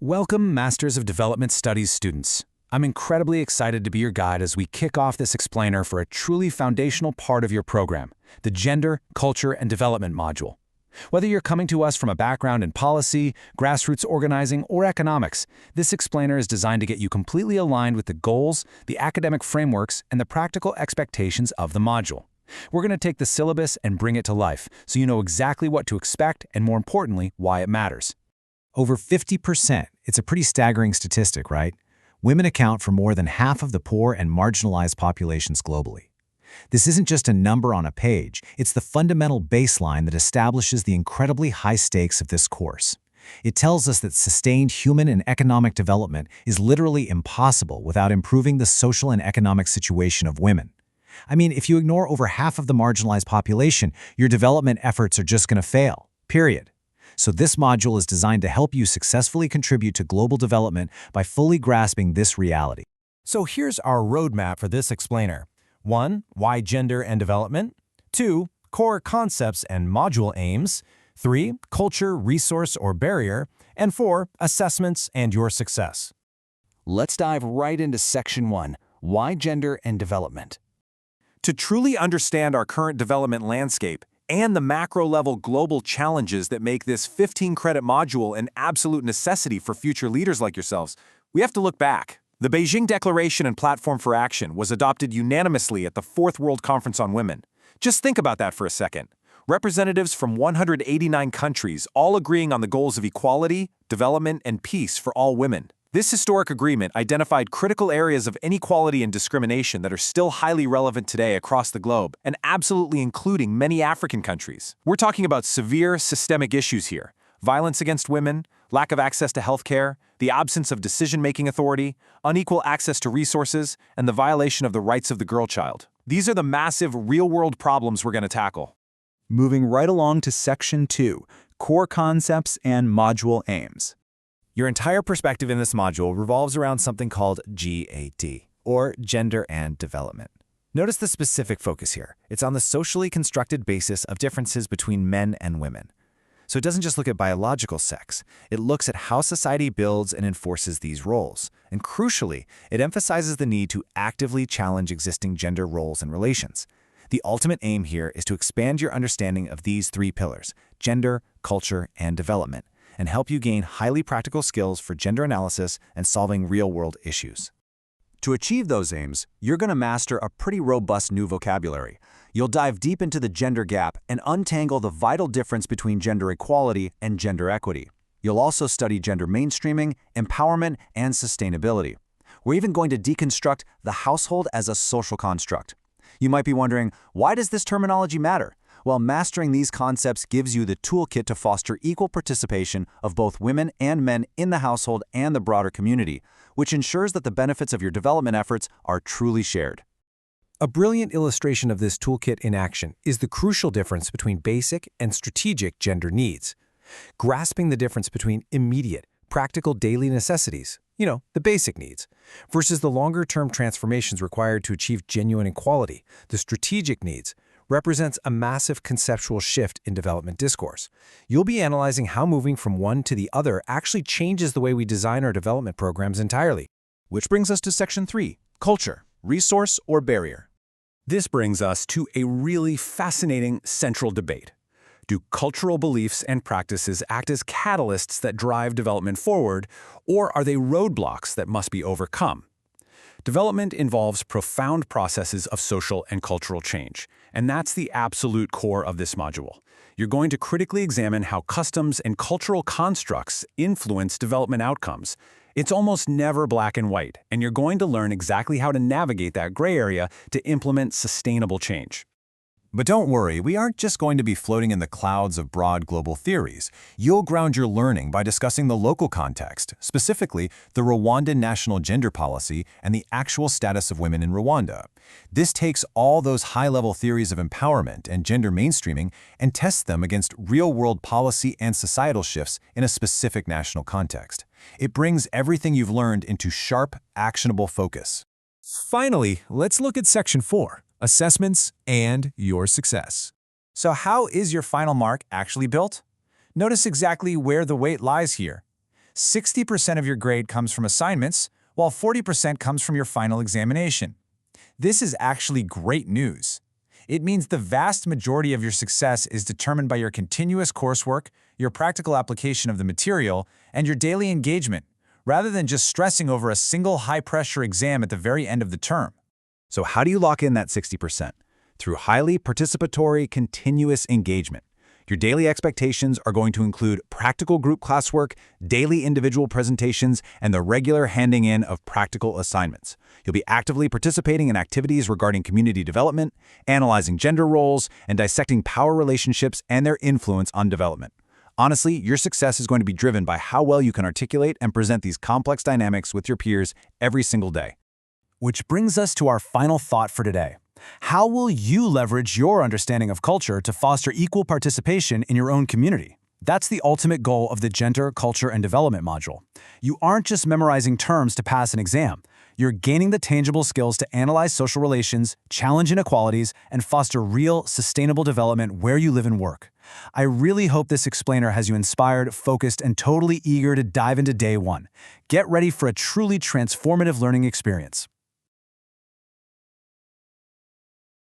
Welcome, Masters of Development Studies students. I'm incredibly excited to be your guide as we kick off this explainer for a truly foundational part of your program, the Gender, Culture, and Development module. Whether you're coming to us from a background in policy, grassroots organizing, or economics, this explainer is designed to get you completely aligned with the goals, the academic frameworks, and the practical expectations of the module. We're going to take the syllabus and bring it to life, so you know exactly what to expect and, more importantly, why it matters. Over 50%. It's a pretty staggering statistic, right? Women account for more than half of the poor and marginalized populations globally. This isn't just a number on a page, it's the fundamental baseline that establishes the incredibly high stakes of this course. It tells us that sustained human and economic development is literally impossible without improving the social and economic situation of women. I mean, if you ignore over half of the marginalized population, your development efforts are just going to fail, period. So this module is designed to help you successfully contribute to global development by fully grasping this reality. So here's our roadmap for this explainer. 1. Why gender and development. 2. Core concepts and module aims. 3. Culture, resource, or barrier. And 4. Assessments and your success. Let's dive right into Section 1, Why Gender and Development. To truly understand our current development landscape and the macro-level global challenges that make this 15-credit module an absolute necessity for future leaders like yourselves, we have to look back. The Beijing Declaration and Platform for Action was adopted unanimously at the Fourth World Conference on Women. Just think about that for a second. Representatives from 189 countries all agreeing on the goals of equality, development, and peace for all women. This historic agreement identified critical areas of inequality and discrimination that are still highly relevant today across the globe, and absolutely including many African countries. We're talking about severe systemic issues here: violence against women, lack of access to healthcare, the absence of decision-making authority, unequal access to resources, and the violation of the rights of the girl child. These are the massive, real-world problems we're going to tackle. Moving right along to Section 2, Core Concepts and Module Aims. Your entire perspective in this module revolves around something called GAD, or Gender and Development. Notice the specific focus here. It's on the socially constructed basis of differences between men and women. So it doesn't just look at biological sex, it looks at how society builds and enforces these roles. And crucially, it emphasizes the need to actively challenge existing gender roles and relations. The ultimate aim here is to expand your understanding of these three pillars: gender, culture, and development, and help you gain highly practical skills for gender analysis and solving real-world issues. To achieve those aims, you're going to master a pretty robust new vocabulary. You'll dive deep into the gender gap and untangle the vital difference between gender equality and gender equity. You'll also study gender mainstreaming, empowerment, and sustainability. We're even going to deconstruct the household as a social construct. You might be wondering, why does this terminology matter? Well, mastering these concepts gives you the toolkit to foster equal participation of both women and men in the household and the broader community, which ensures that the benefits of your development efforts are truly shared. A brilliant illustration of this toolkit in action is the crucial difference between basic and strategic gender needs. Grasping the difference between immediate, practical daily necessities, the basic needs, versus the longer-term transformations required to achieve genuine equality, the strategic needs, represents a massive conceptual shift in development discourse. You'll be analyzing how moving from one to the other actually changes the way we design our development programs entirely. Which brings us to Section 3, Culture, Resource, or Barrier. This brings us to a really fascinating central debate. Do cultural beliefs and practices act as catalysts that drive development forward, or are they roadblocks that must be overcome? Development involves profound processes of social and cultural change, and that's the absolute core of this module. You're going to critically examine how customs and cultural constructs influence development outcomes. It's almost never black and white, and you're going to learn exactly how to navigate that gray area to implement sustainable change. But don't worry, we aren't just going to be floating in the clouds of broad global theories. You'll ground your learning by discussing the local context, specifically the Rwandan national gender policy and the actual status of women in Rwanda. This takes all those high-level theories of empowerment and gender mainstreaming and tests them against real-world policy and societal shifts in a specific national context. It brings everything you've learned into sharp, actionable focus. Finally, let's look at Section 4, Assessments and Your Success. So how is your final mark actually built? Notice exactly where the weight lies here. 60% of your grade comes from assignments, while 40% comes from your final examination. This is actually great news. It means the vast majority of your success is determined by your continuous coursework, your practical application of the material, and your daily engagement, rather than just stressing over a single high-pressure exam at the very end of the term. So how do you lock in that 60%? Through highly participatory, continuous engagement. Your daily expectations are going to include practical group classwork, daily individual presentations, and the regular handing in of practical assignments. You'll be actively participating in activities regarding community development, analyzing gender roles, and dissecting power relationships and their influence on development. Honestly, your success is going to be driven by how well you can articulate and present these complex dynamics with your peers every single day. Which brings us to our final thought for today. How will you leverage your understanding of culture to foster equal participation in your own community? That's the ultimate goal of the Gender, Culture, and Development module. You aren't just memorizing terms to pass an exam. You're gaining the tangible skills to analyze social relations, challenge inequalities, and foster real, sustainable development where you live and work. I really hope this explainer has you inspired, focused, and totally eager to dive into day one. Get ready for a truly transformative learning experience.